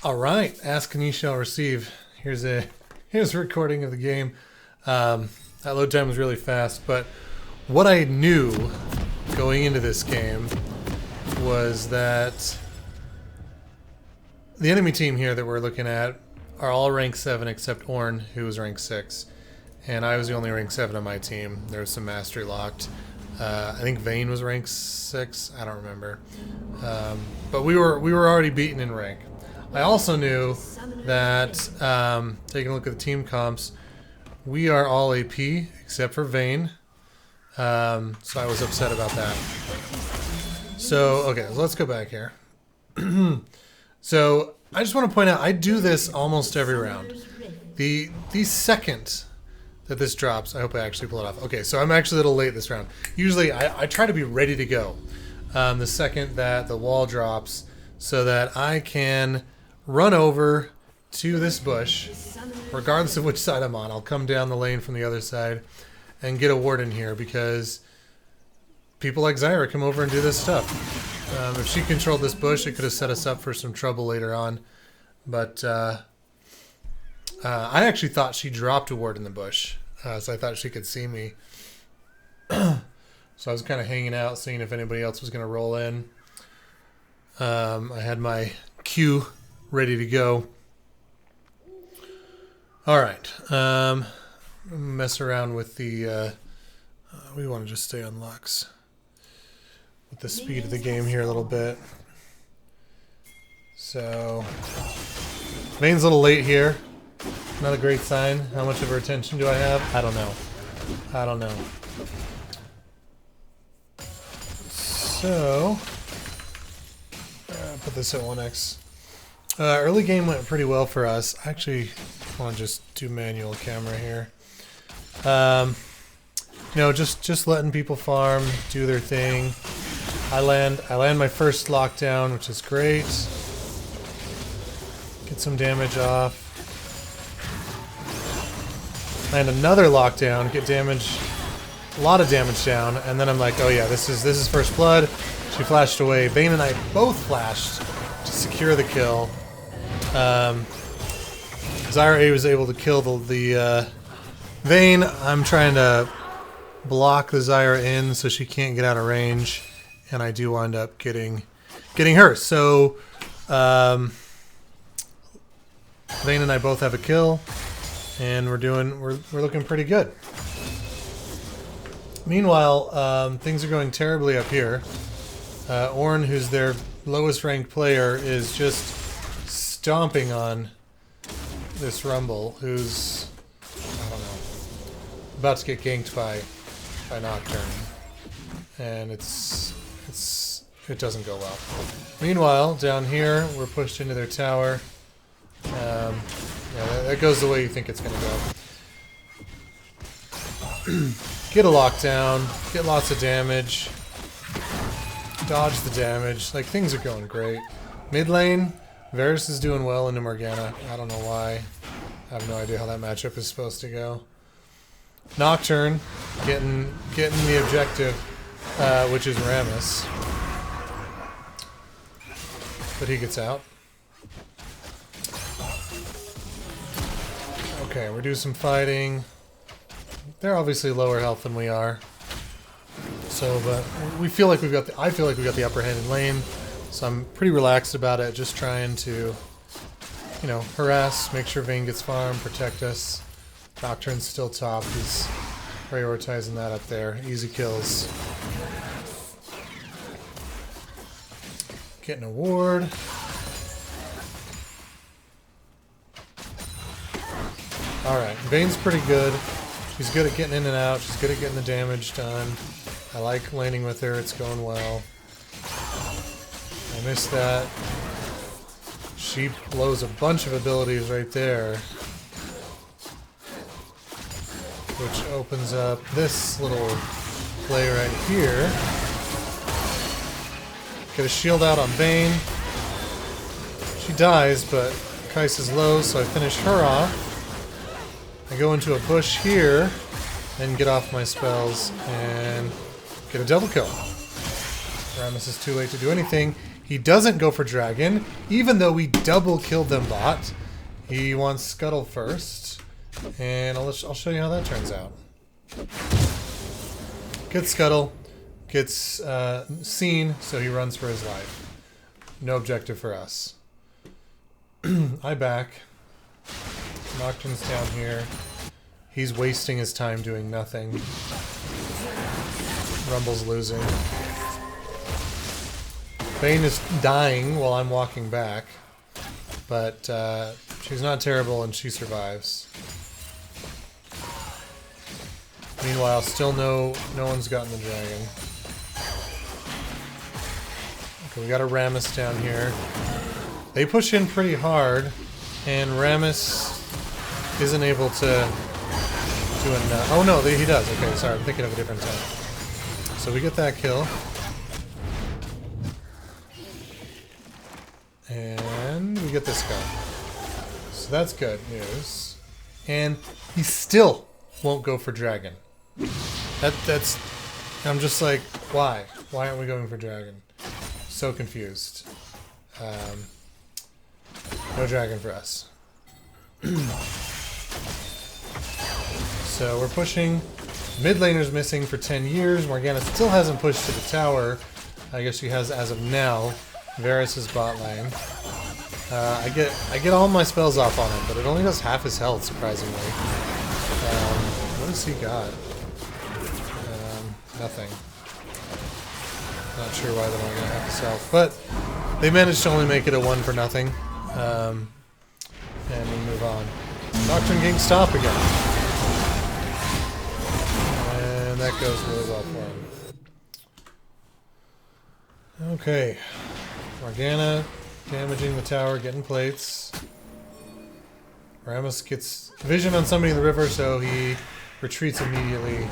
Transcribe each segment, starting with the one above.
All right, ask and ye shall receive. Here's a recording of the game. That load time was really fast, but what I knew going into this game was that the enemy team here that we're looking at are all rank 7 except Ornn, who was rank 6. And I was the only rank 7 on my team. There was some mastery locked. I think Vayne was rank 6. I don't remember. But we were already beaten in rank. I also knew that, taking a look at the team comps, we are all AP except for Vayne. So I was upset about that. So, okay, let's go back here. So, I just want to point out, I do this almost every round. The second that this drops, I hope I actually pull it off. Okay, so I'm actually a little late this round. Usually, I try to be ready to go the second that the wall drops so that I can run over to this bush, regardless of which side I'm on. I'll come down the lane from the other side and get a ward in here because people like Zyra come over and do this stuff. If she controlled this bush, it could have set us up for some trouble later on. But I actually thought she dropped a ward in the bush, so I thought she could see me. So I was kind of hanging out, seeing if anybody else was going to roll in. I had my Q ready to go. All right. Mess around with the... we want to just stay on Lux. With the speed of the game here a little bit. So... Vayne's a little late here. Not a great sign. How much of her attention do I have? I don't know. I don't know. So... put this at 1x. Early game went pretty well for us. I actually want to just do manual camera here. You know, just letting people farm, do their thing. I land my first lockdown, which is great. Get some damage off. Land another lockdown, get damage, a lot of damage down, and then I'm like, oh yeah, this is first blood. She flashed away. Vayne and I both flashed to secure the kill. Zyra was able to kill the Vayne. I'm trying to block the Zyra in so she can't get out of range, and I do wind up getting her. So Vayne and I both have a kill, and we're looking pretty good. Meanwhile, things are going terribly up here. Ornn, who's their lowest ranked player, is just stomping on this Rumble, who's, I don't know, about to get ganked by Nocturne, and it doesn't go well. Meanwhile, down here, we're pushed into their tower. Yeah, that goes the way you think it's going to go. Get a lockdown, get lots of damage, dodge the damage. Like, things are going great. Mid lane, Varus is doing well into Morgana. I don't know why. I have no idea how that matchup is supposed to go. Nocturne getting the objective, which is Rammus. But he gets out. Okay, we're doing some fighting. They're obviously lower health than we are. So, but we feel like I feel like we got the upper hand in lane. So I'm pretty relaxed about it, just trying to, you know, harass, make sure Vayne gets farm, protect us. Nocturne's still top. He's prioritizing that up there. Easy kills. Getting a ward. Alright, Vayne's pretty good. She's good at getting in and out. She's good at getting the damage done. I like laning with her. It's going well. I missed that. She blows a bunch of abilities right there, which opens up this little play right here. Get a shield out on Vayne. She dies, but Kai'Sa's low, so I finish her off. I go into a bush here and get off my spells and get a double kill. Rammus is too late to do anything. He doesn't go for dragon, even though we double killed them bot. He wants scuttle first, and I'll show you how that turns out. Gets scuttle, gets seen, so he runs for his life. No objective for us. I back. Nocturne's down here. He's wasting his time doing nothing. Rumble's losing. Bane is dying while I'm walking back, but she's not terrible and she survives. Meanwhile, still no one's gotten the dragon. Okay, we got a Rammus down here. They push in pretty hard, and Rammus isn't able to do enough. Oh no, he does. Okay, sorry, I'm thinking of a different time. So we get that kill. And we get this guy. So that's good news. And he still won't go for dragon. That's... I'm just like, why? Why aren't we going for dragon? So confused. No dragon for us. So we're pushing. Mid laner's missing for 10 years. Morgana still hasn't pushed to the tower. I guess she has as of now. Varus is bot lane. I get all my spells off on him, but it only does half his health, surprisingly. What has he got? Nothing. Not sure why they're only gonna have his health, but they managed to only make it a 1 for nothing. And we move on. Nocturne getting stop again. And that goes really well for him. Okay. Morgana damaging the tower, getting plates. Rammus gets vision on somebody in the river, so he retreats immediately.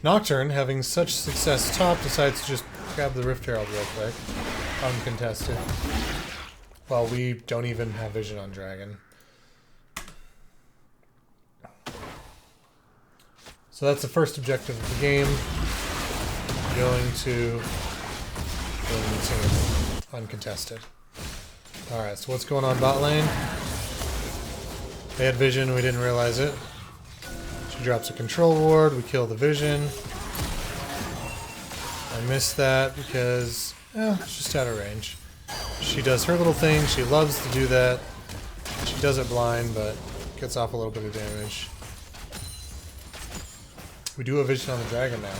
Nocturne, having such success top, decides to just grab the Rift Herald real quick. Uncontested. While we don't even have vision on Dragon. So that's the first objective of the game. Going to the team. Uncontested. Alright, so what's going on bot lane? They had vision, we didn't realize it. She drops a control ward, we kill the vision. I missed that because it's just out of range. She does her little thing, she loves to do that. She does it blind, but gets off a little bit of damage. We do have vision on the dragon now.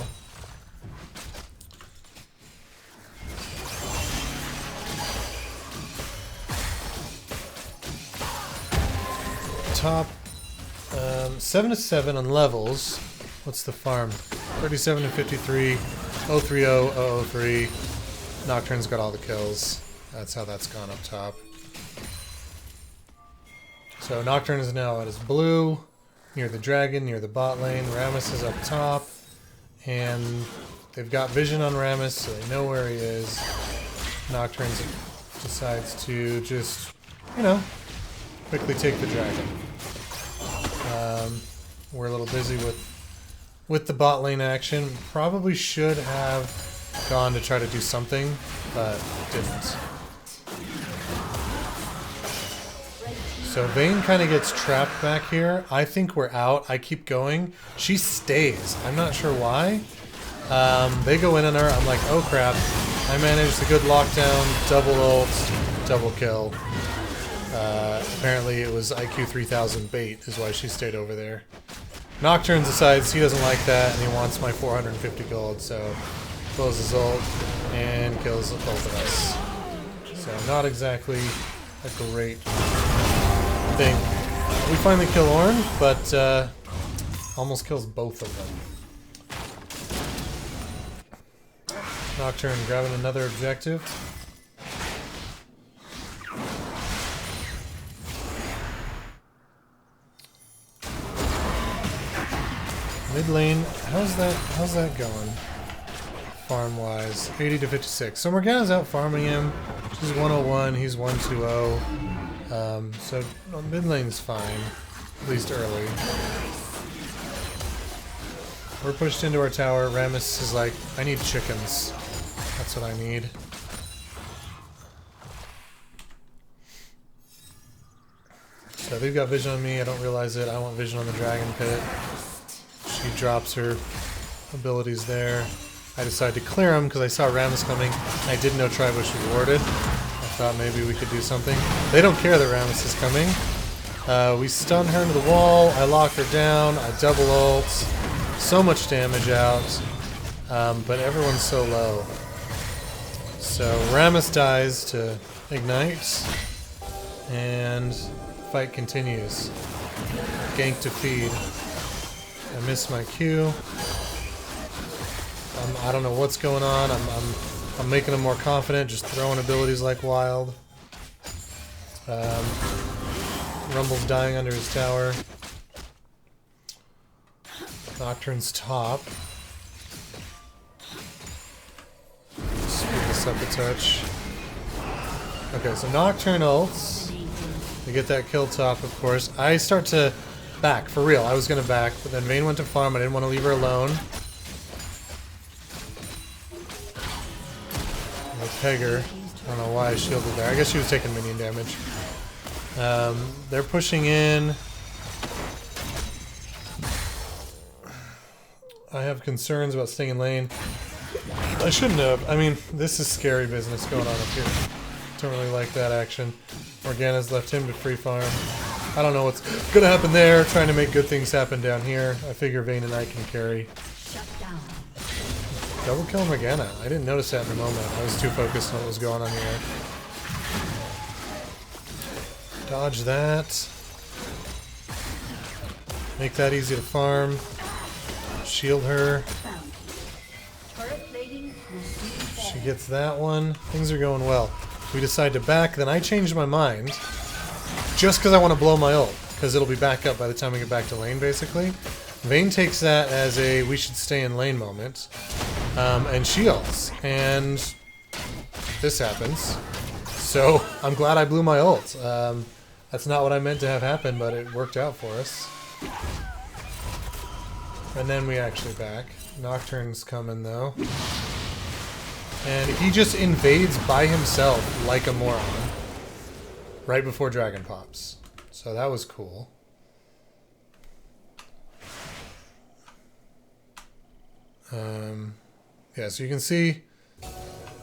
Top 7 to 7 on levels. What's the farm? 37 to 53, 030, 003. Nocturne's got all the kills. That's how that's gone up top. So Nocturne is now at his blue, near the dragon, near the bot lane. Rammus is up top, and they've got vision on Rammus, so they know where he is. Nocturne decides to just, you know, quickly take the dragon. We're a little busy with the bot lane action. Probably should have gone to try to do something, but didn't. So Vayne kind of gets trapped back here. I think we're out. I keep going. She stays. I'm not sure why. They go in on her. I'm like, oh crap. I managed a good lockdown, double ult, double kill. Apparently it was IQ 3000 bait is why she stayed over there. Nocturne decides he doesn't like that and he wants my 450 gold, so blows his ult and kills both of us. So not exactly a great thing. We finally kill Ornn, but almost kills both of them. Nocturne grabbing another objective. Mid lane, how's that going? Farm wise, 80 to 56. So Morgana's out farming him. She's 101, he's 120. So mid lane's fine, at least early. We're pushed into our tower. Rammus is like, I need chickens. That's what I need. So they've got vision on me. I don't realize it. I want vision on the dragon pit. She drops her abilities there. I decide to clear them because I saw Rammus coming. I didn't know Tribush was warded. I thought maybe we could do something. They don't care that Rammus is coming. We stun her into the wall. I lock her down. I double ult. So much damage out. But everyone's so low. So Rammus dies to ignite. And fight continues. Gank to feed. I missed my Q. I don't know what's going on. I'm making him more confident, just throwing abilities like wild. Rumble's dying under his tower. Nocturne's top. Speed this up a touch. Okay, so Nocturne ults. We get that kill top, of course. I start to back, for real. I was going to back, but then Vayne went to farm. I didn't want to leave her alone. I peg her. I don't know why I shielded there. I guess she was taking minion damage. They're pushing in. I have concerns about staying in lane. I shouldn't have. I mean, this is scary business going on up here. Don't really like that action. Morgana's left him to free farm. I don't know what's gonna happen there. Trying to make good things happen down here. I figure Vayne and I can carry. Double kill Morgana. I didn't notice that in the moment. I was too focused on what was going on here. Dodge that. Make that easy to farm. Shield her. She gets that one. Things are going well. We decide to back, then I changed my mind. Just because I want to blow my ult. Because it'll be back up by the time we get back to lane, basically. Vayne takes that as a we should stay in lane moment. And she ults. And this happens. So I'm glad I blew my ult. That's not what I meant to have happen, but it worked out for us. And then we actually back. Nocturne's coming, though. And he just invades by himself like a moron. Right before Dragon pops. So that was cool. Yeah, so you can see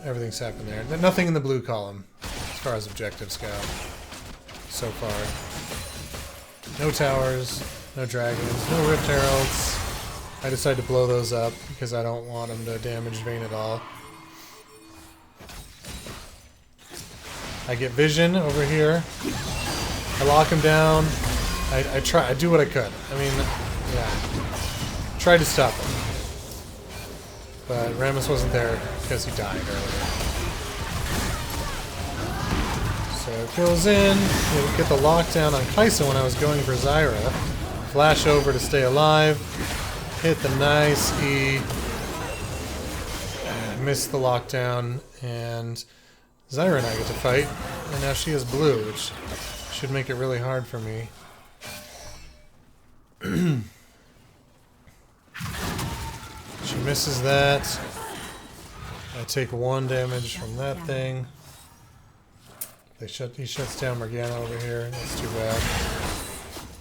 everything's happened there. Nothing in the blue column as far as objectives go. So far. No towers, no dragons, no Rift Heralds. I decided to blow those up because I don't want them to damage Vayne at all. I get vision over here. I lock him down. I do what I could. I mean, yeah. Tried to stop him. But Rammus wasn't there because he died earlier. So it goes in. We get the lockdown on Kaisa when I was going for Zyra. Flash over to stay alive. Hit the nice E. Missed the lockdown. And Zyra and I get to fight. And now she has blue, which should make it really hard for me. She misses that. I take 1 damage from that thing. He shuts down Morgana over here. That's too bad.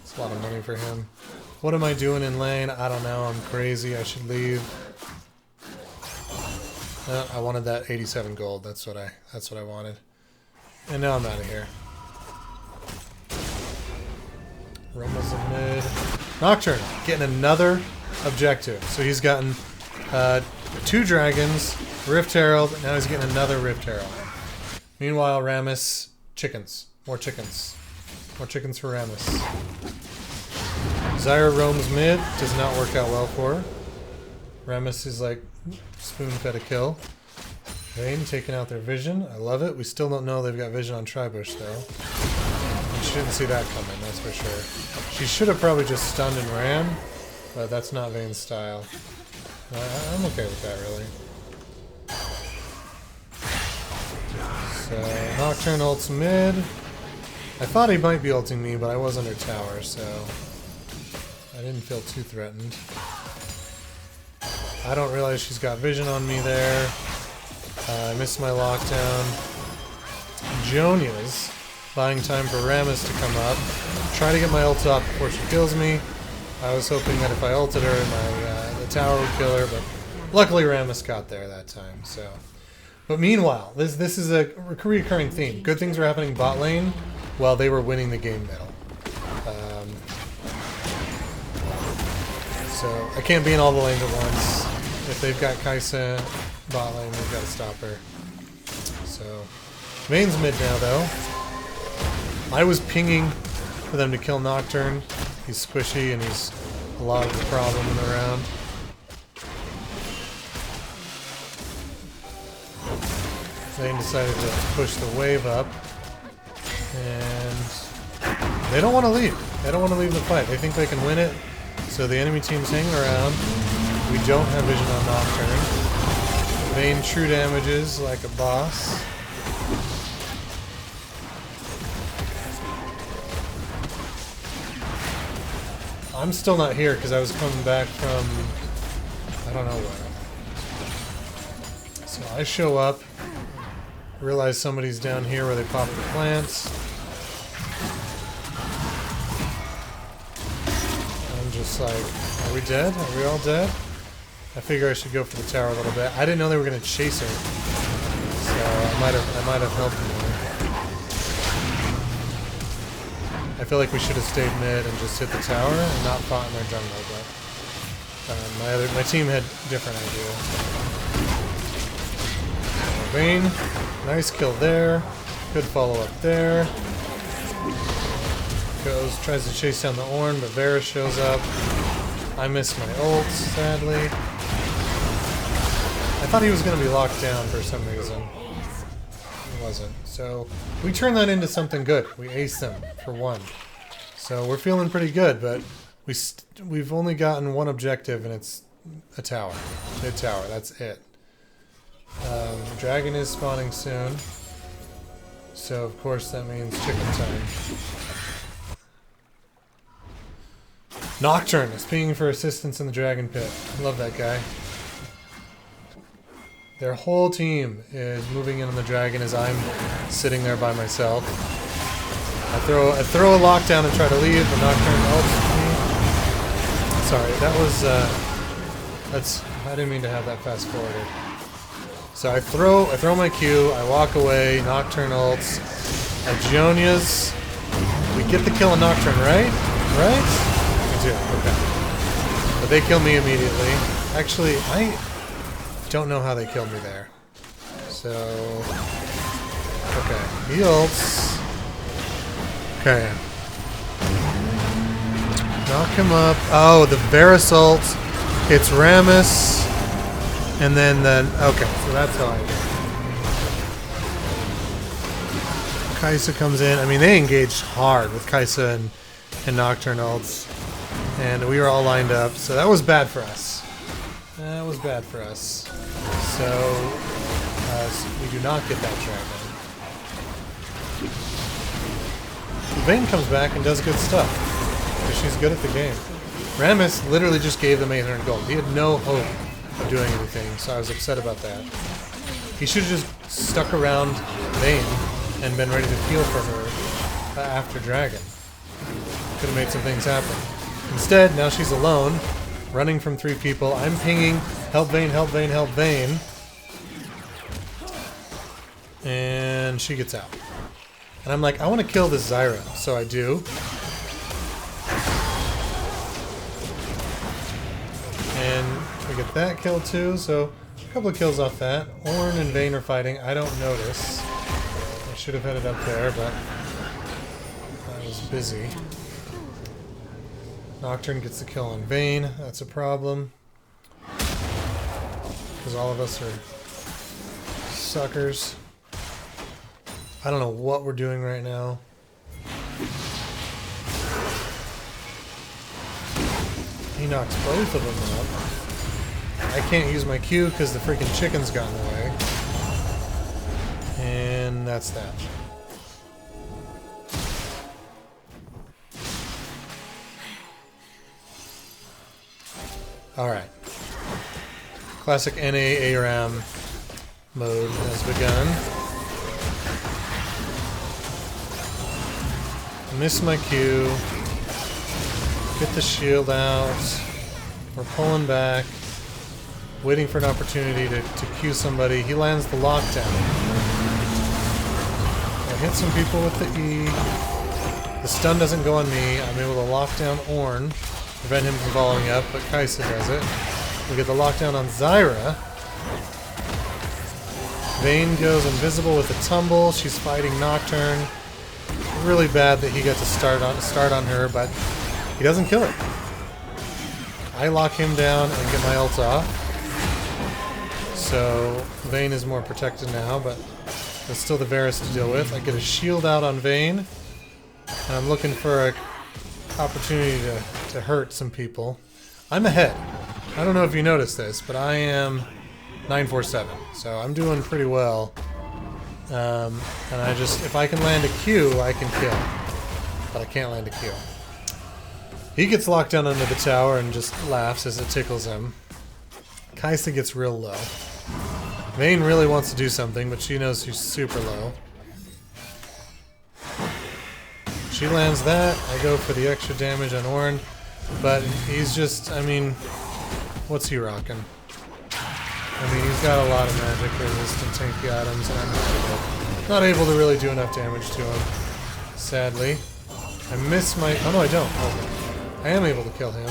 It's a lot of money for him. What am I doing in lane? I don't know. I'm crazy. I should leave. I wanted that 87 gold. That's what I wanted. And now I'm out of here. Rumble's in mid. Nocturne getting another objective. So he's gotten 2 dragons, Rift Herald, now he's getting another Rift Herald. Meanwhile, Rammus, chickens. More chickens. More chickens for Rammus. Zyra roams mid, does not work out well for her. Rammus is like spoon-fed a kill. Vayne taking out their vision. I love it. We still don't know they've got vision on Tribush, though. And she didn't see that coming, that's for sure. She should have probably just stunned and ran, but that's not Vayne's style. I'm okay with that, really. So, Nocturne ults mid. I thought he might be ulting me, but I was under tower, so I didn't feel too threatened. I don't realize she's got vision on me there. I missed my lockdown. Jonia's buying time for Rammus to come up. Try to get my ult off before she kills me. I was hoping that if I ulted her, the tower would kill her, but luckily Rammus got there that time. So, but meanwhile, this is a recurring theme. Good things were happening bot lane while they were winning the game middle. So I can't be in all the lanes at once. If they've got Kai'Sa bot lane, we've got to stop her. So Vayne's mid now, though. I was pinging for them to kill Nocturne. He's squishy and he's a lot of the problem in the round. Vayne decided to push the wave up. And they don't want to leave. They don't want to leave the fight. They think they can win it. So the enemy team's hanging around. We don't have vision on Nocturne. Vayne true damages like a boss. I'm still not here because I was coming back from I don't know where. So I show up, realize somebody's down here where they pop the plants. I'm just like, are we dead? Are we all dead? I figure I should go for the tower a little bit. I didn't know they were going to chase her, so I might have helped more. I feel like we should have stayed mid and just hit the tower and not fought in their jungle, but my team had a different idea. Vayne, nice kill there. Good follow up there. Tries to chase down the Ornn, but Varus shows up. I missed my ult, sadly. I thought he was going to be locked down for some reason. He wasn't. So we turned that into something good. We aced them for one. So we're feeling pretty good, but we've only gotten one objective, and it's a tower. Mid tower, that's it. Dragon is spawning soon. So of course that means chicken time. Nocturne is pinging for assistance in the Dragon Pit. I love that guy. Their whole team is moving in on the dragon as I'm sitting there by myself. I throw a lockdown and try to leave, but Nocturne ults me. Sorry, that was I didn't mean to have that fast forwarded. So I throw my Q, I walk away, Nocturne ults. Jonia's. We get the kill on Nocturne, right? Right? We do, okay. But they kill me immediately. Actually, I don't know how they killed me there. So, okay, he ults. Okay. Knock him up. Oh, the Varus ult hits Rammus. And then, okay, so that's how I do it. Kai'Sa comes in. I mean, they engaged hard with Kai'Sa and Nocturne ults. And we were all lined up, so that was bad for us. That was bad for us. So we do not get that dragon. Vayne comes back and does good stuff. Because she's good at the game. Rammus literally just gave them 800 gold. He had no hope of doing anything, so I was upset about that. He should have just stuck around Vayne and been ready to heal for her after dragon. Could have made some things happen. Instead, now she's alone, running from 3 people. I'm pinging, help Vayne, help Vayne, help Vayne. And she gets out. And I'm like, I want to kill this Zyra, so I do. And we get that kill too, so a couple of kills off that. Ornn and Vayne are fighting. I don't notice. I should have headed up there, but I was busy. Nocturne gets the kill on Vayne. That's a problem. Because all of us are suckers. I don't know what we're doing right now. He knocks both of them up. I can't use my Q because the freaking chicken's got in the way. And that's that. Alright. Classic NA ARAM. mode has begun. Miss my cue. Get the shield out. We're pulling back. Waiting for an opportunity to cue somebody. He lands the lockdown. I hit some people with the E. The stun doesn't go on me. I'm able to lock down Ornn. Prevent him from following up, but Kai'Sa does it. We get the lockdown on Zyra. Vayne goes invisible with a tumble. She's fighting Nocturne. Really bad that he got to start on her, but he doesn't kill her. I lock him down and get my ult off. So Vayne is more protected now, but there's still the Varus to deal with. I get a shield out on Vayne, and I'm looking for an opportunity to hurt some people. I'm ahead. I don't know if you noticed this, but I am 947, so I'm doing pretty well. And I just, if I can land a Q, I can kill. But I can't land a Q. He gets locked down under the tower and just laughs as it tickles him. Kai'Sa gets real low. Vayne really wants to do something, but she knows she's super low. She lands that. I go for the extra damage on Ornn, but he's just, I mean, what's he rocking? I mean, he's got a lot of magic resistant tanky items, and I'm not able to really do enough damage to him, sadly. I miss my... Oh, no, I don't. Okay. I am able to kill him.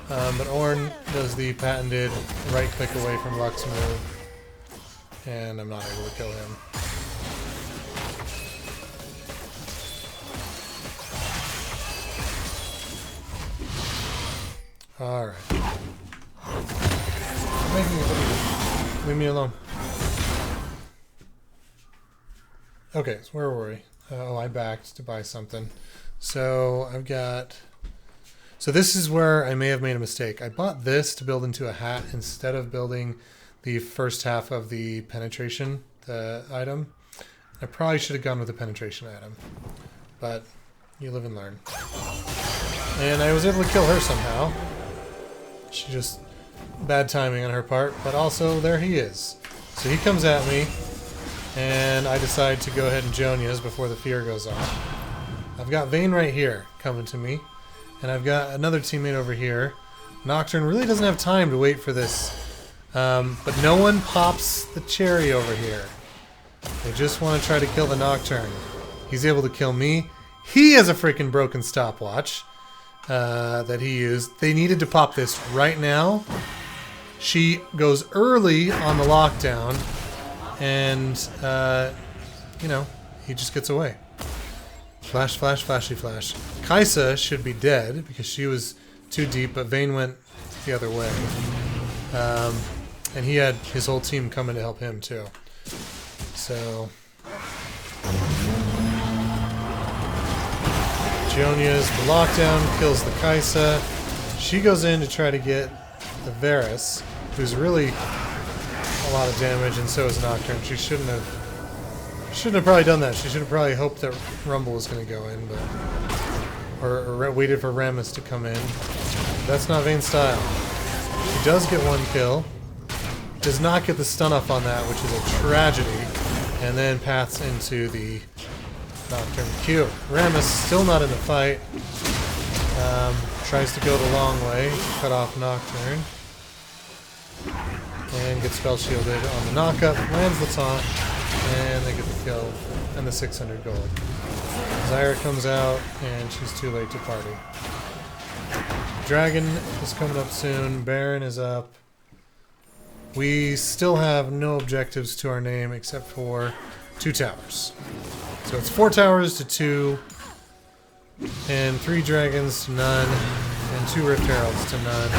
But Ornn does the patented right-click away from Lux move, and I'm not able to kill him. Alright. I'm making a video. Leave me alone. Okay, so where were we? Oh, I backed to buy something. So I've got... So this is where I may have made a mistake. I bought this to build into a hat instead of building the first half of the penetration item. I probably should have gone with the penetration item. But you live and learn. And I was able to kill her somehow. She just... Bad timing on her part, but also there he is. So he comes at me, and I decide to go ahead and Jonia's before the fear goes off. I've got Vayne right here coming to me. And I've got another teammate over here. Nocturne really doesn't have time to wait for this. But no one pops the cherry over here. They just want to try to kill the Nocturne. He's able to kill me. He has a freaking broken stopwatch that he used. They needed to pop this right now. She goes early on the lockdown. And, you know, he just gets away. Flash, flash, flashy flash. Kai'Sa should be dead because she was too deep, but Vayne went the other way. And he had his whole team coming to help him too. So... Jonia's the lockdown, kills the Kai'Sa. She goes in to try to get the Varus, who's really a lot of damage, and so is Nocturne. She shouldn't have probably done that. She should have probably hoped that Rumble was going to go in, but or waited for Rammus to come in. That's not Vayne's style. She does get one kill. Does not get the stun off on that, which is a tragedy, and then paths into the Nocturne Q. Rammus still not in the fight. Tries to go the long way, cut off Nocturne, and gets spell shielded on the knockup. Lands the taunt. And they get the kill and the 600 gold. Zyra comes out and she's too late to party. Dragon is coming up soon. Baron is up. We still have no objectives to our name except for 2 towers. So it's 4 towers to 2, and 3 dragons to none, and 2 Rift Heralds to none.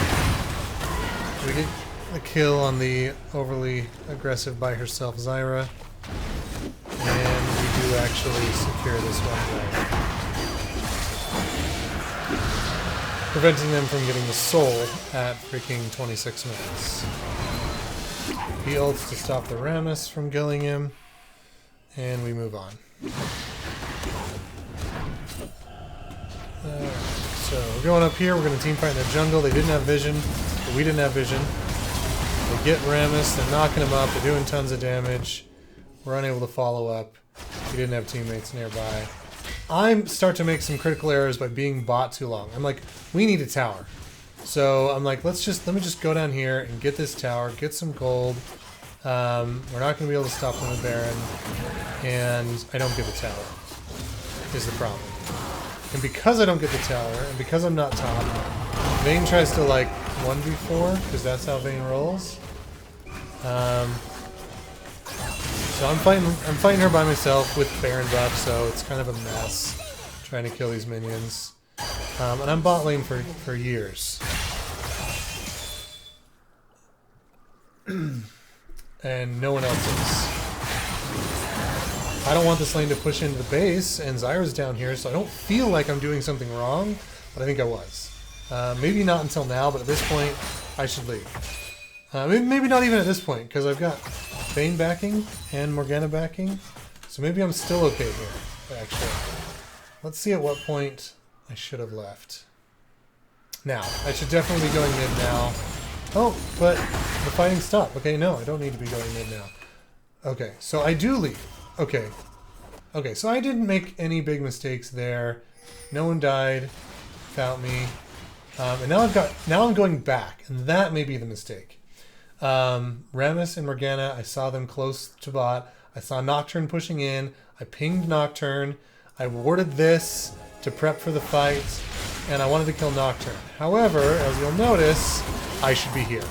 We get a kill on the overly aggressive by herself Zyra. And we do actually secure this one dragon, preventing them from getting the soul at freaking 26 minutes. He ults to stop the Rammus from killing him, and we move on. So we're going up here, we're going to team fight in the jungle. They didn't have vision, but we didn't have vision. They get Rammus. They're knocking him up. They're doing tons of damage. We're unable to follow up. He didn't have teammates nearby. I start to make some critical errors by being bot too long. I'm like, we need a tower. So I'm like, let me just go down here and get this tower, get some gold. We're not going to be able to stop them with Baron. And I don't get the tower, is the problem. And because I don't get the tower, and because I'm not top, Vayne tries to like 1v4, because that's how Vayne rolls. So I'm fighting her by myself with Baron buff, so it's kind of a mess trying to kill these minions. And I'm bot lane for years. And no one else is. I don't want this lane to push into the base, and Zyra's down here, so I don't feel like I'm doing something wrong, but I think I was. Maybe not until now, but at this point, I should leave. Maybe not even at this point, because I've got Vayne backing and Morgana backing, so maybe I'm still okay here, actually. Let's see at what point I should have left. Now, I should definitely be going mid now. Oh, but the fighting stopped. Okay, no, I don't need to be going mid now. Okay, so I do leave. Okay. Okay, so I didn't make any big mistakes there. No one died without me. And now I'm going back, and that may be the mistake. Rammus and Morgana, I saw them close to bot. I saw Nocturne pushing in. I pinged Nocturne. I warded this to prep for the fight, and I wanted to kill Nocturne. However, as you'll notice, I should be here.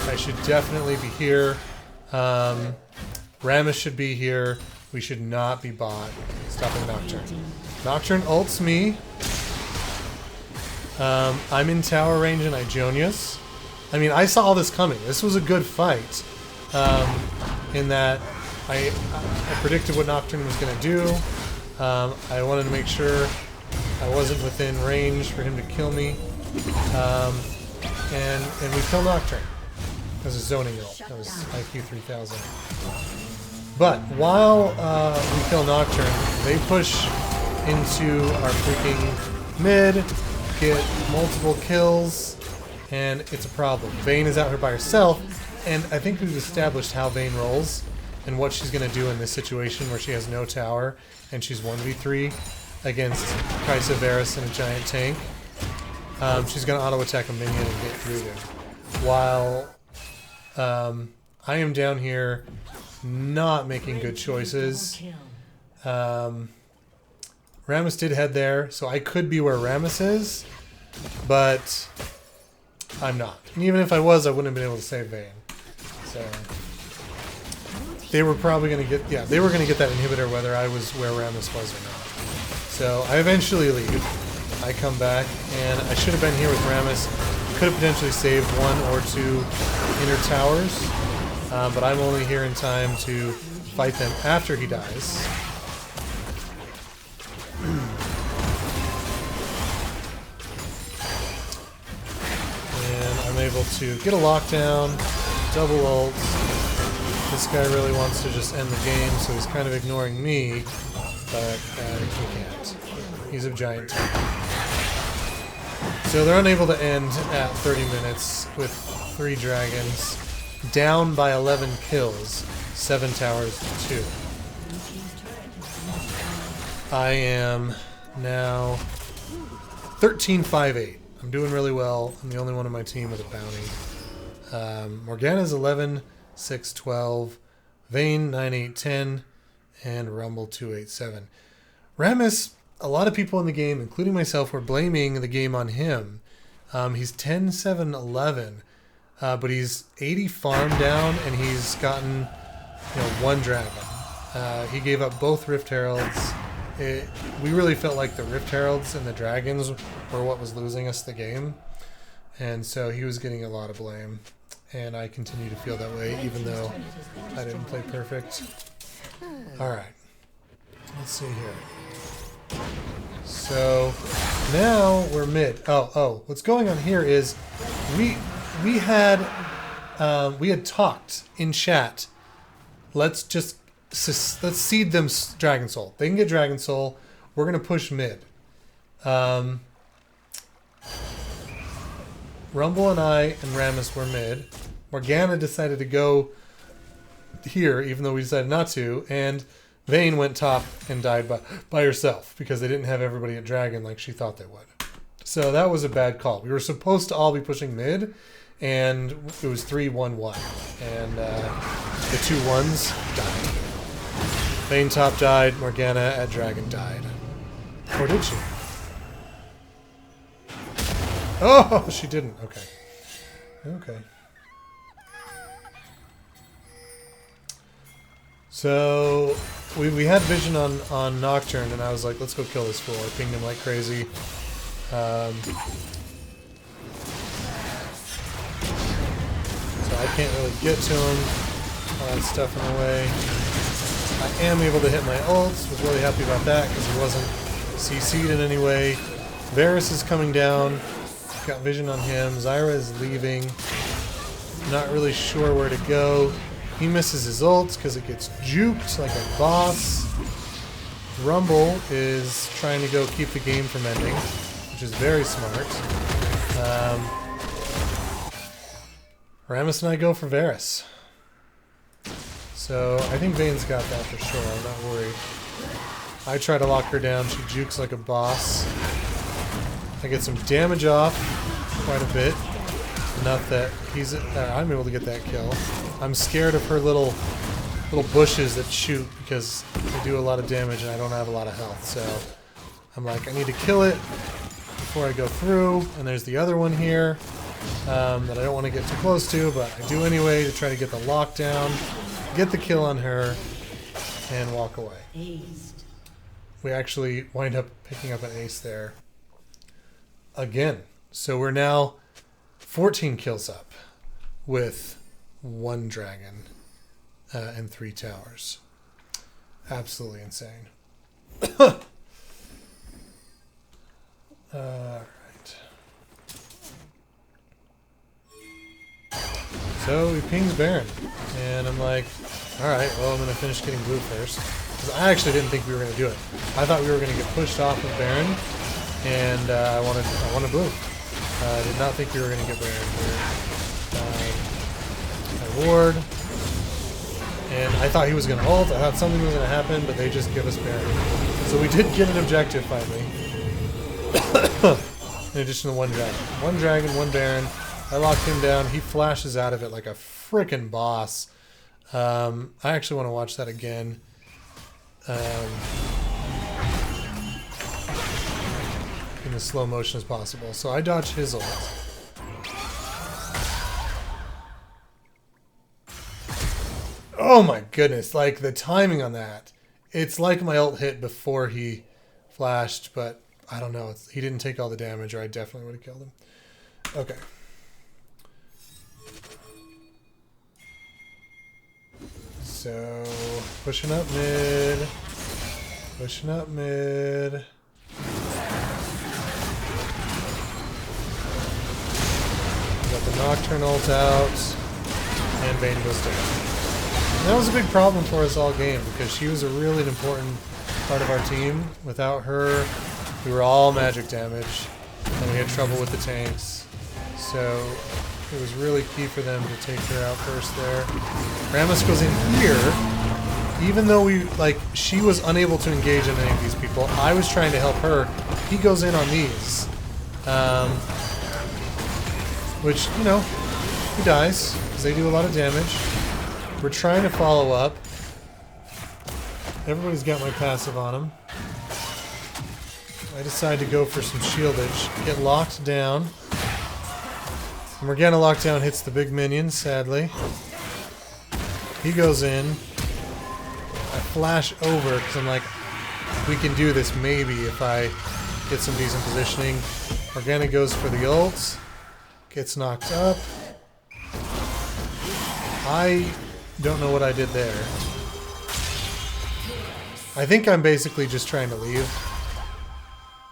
I should definitely be here. Rammus should be here. We should not be bot stopping Nocturne. Nocturne ults me. I'm in tower range and Ijonia's. I mean, I saw all this coming. This was a good fight. In that I predicted what Nocturne was going to do. I wanted to make sure I wasn't within range for him to kill me. And we kill Nocturne. That was a zoning ult. That was IQ 3000. But while we kill Nocturne, they push into our freaking mid, get multiple kills, and it's a problem. Vayne is out here by herself, and I think we've established how Vayne rolls and what she's going to do in this situation where she has no tower and she's 1v3 against Kai'Sa, Varus, and a giant tank. She's going to auto-attack a minion and get through them. While I am down here not making good choices. Rammus did head there, so I could be where Rammus is, but I'm not. And even if I was, I wouldn't have been able to save Vayne. So they were probably going to get, yeah, they were going to get that inhibitor whether I was where Rammus was or not. So I eventually leave. I come back, and I should have been here with Rammus. Could have potentially saved one or two inner towers, but I'm only here in time to fight them after he dies. And I'm able to get a lockdown, double ult. This guy really wants to just end the game, so he's kind of ignoring me, but he can't. He's a giant tank. So they're unable to end at 30 minutes with 3 dragons, down by 11 kills, 7 towers to 2. I am now 13-5-8. I'm doing really well. I'm the only one on my team with a bounty. Morgana's 11-6-12, Vayne 9-8-10, and Rumble 2-8-7. Rammus, a lot of people in the game, including myself, were blaming the game on him. He's 10-7-11, but he's 80 farm down, and he's gotten 1 dragon. He gave up both Rift Heralds. We really felt like the Rift Heralds and the dragons were what was losing us the game, and so he was getting a lot of blame. And I continue to feel that way, even though I didn't play perfect. All right, let's see here. So now we're mid. Oh, what's going on here is we had talked in chat. Let's seed them Dragon Soul. They can get Dragon Soul. We're gonna push mid. Rumble and I and Rammus were mid. Morgana decided to go here, even though we decided not to, and Vayne went top and died by herself because they didn't have everybody at Dragon like she thought they would. So that was a bad call. We were supposed to all be pushing mid, and it was 3-1-1, and the 2-1s died. Vayne top died, Morgana at Dragon died. Or did she? Oh, she didn't. Okay. Okay. So we had vision on Nocturne, and I was like, let's go kill this fool. I pinged him like crazy. So I can't really get to him. All that stuff in the way. I am able to hit my ults. Was really happy about that because he wasn't CC'd in any way. Varus is coming down. Got vision on him. Zyra is leaving. Not really sure where to go. He misses his ults because it gets juked like a boss. Rumble is trying to go keep the game from ending, which is very smart. Rammus and I go for Varus. So I think Vayne's got that for sure. I'm not worried. I try to lock her down. She jukes like a boss. I get some damage off quite a bit. Enough that he's I'm able to get that kill. I'm scared of her little bushes that shoot because they do a lot of damage and I don't have a lot of health. So I'm like, I need to kill it before I go through. And there's the other one here that I don't want to get too close to, but I do anyway to try to get the lockdown, get the kill on her, and walk away. Aced. We actually wind up picking up an ace there again. So we're now 14 kills up with 1 dragon and 3 towers. Absolutely insane. Alright. So he pings Baron. And I'm like, alright, well, I'm going to finish getting blue first. Because I actually didn't think we were going to do it. I thought we were going to get pushed off of Baron. And I wanted blue. I did not think we were going to get Baron here. I ward. And I thought he was going to ult. I thought something was going to happen, but they just give us Baron. So we did get an objective finally. In addition to 1 dragon. 1 dragon, 1 Baron. I locked him down. He flashes out of it like a frickin' boss. I actually want to watch that again. In as slow motion as possible. So I dodge his ult. Oh my goodness, like the timing on that. It's like my ult hit before he flashed, but I don't know. He didn't take all the damage or I definitely would have killed him. Okay. So, pushing up mid. Pushing up mid. Got the Nocturne ult out, and Vayne goes down. And that was a big problem for us all game, because she was a really important part of our team. Without her, we were all magic damage, and we had trouble with the tanks. So it was really key for them to take her out first there. Rammus goes in here, even though she was unable to engage in any of these people. I was trying to help her. He goes in on these. Which, you know, he dies, because they do a lot of damage. We're trying to follow up. Everybody's got my passive on him. I decide to go for some shieldage. Get locked down. Morgana lockdown hits the big minion, sadly. He goes in. I flash over, because I'm like, we can do this maybe if I get some decent positioning. Morgana goes for the ult. Gets knocked up. I don't know what I did there. I think I'm basically just trying to leave.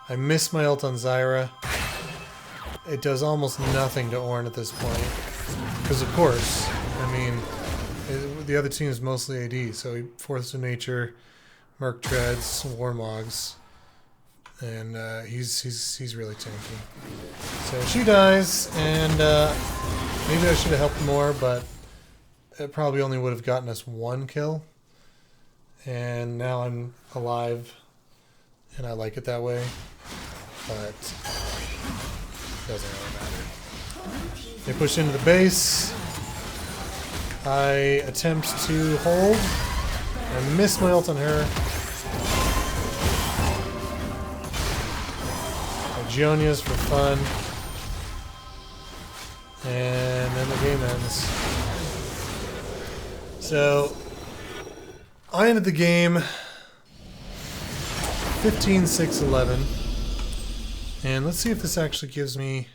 I missed my ult on Zyra. It does almost nothing to Ornn at this point. Because of course, I mean, the other team is mostly AD, so he Force of Nature, Merc Treads, Warmogs. And he's really tanky. So she dies, and Maybe I should have helped more, but it probably only would have gotten us 1 kill. And now I'm alive, and I like it that way. But it doesn't really matter. They push into the base. I attempt to hold. I miss my ult on her. Gionia's for fun. And then the game ends. So, I ended the game 15-6-11. And let's see if this actually gives me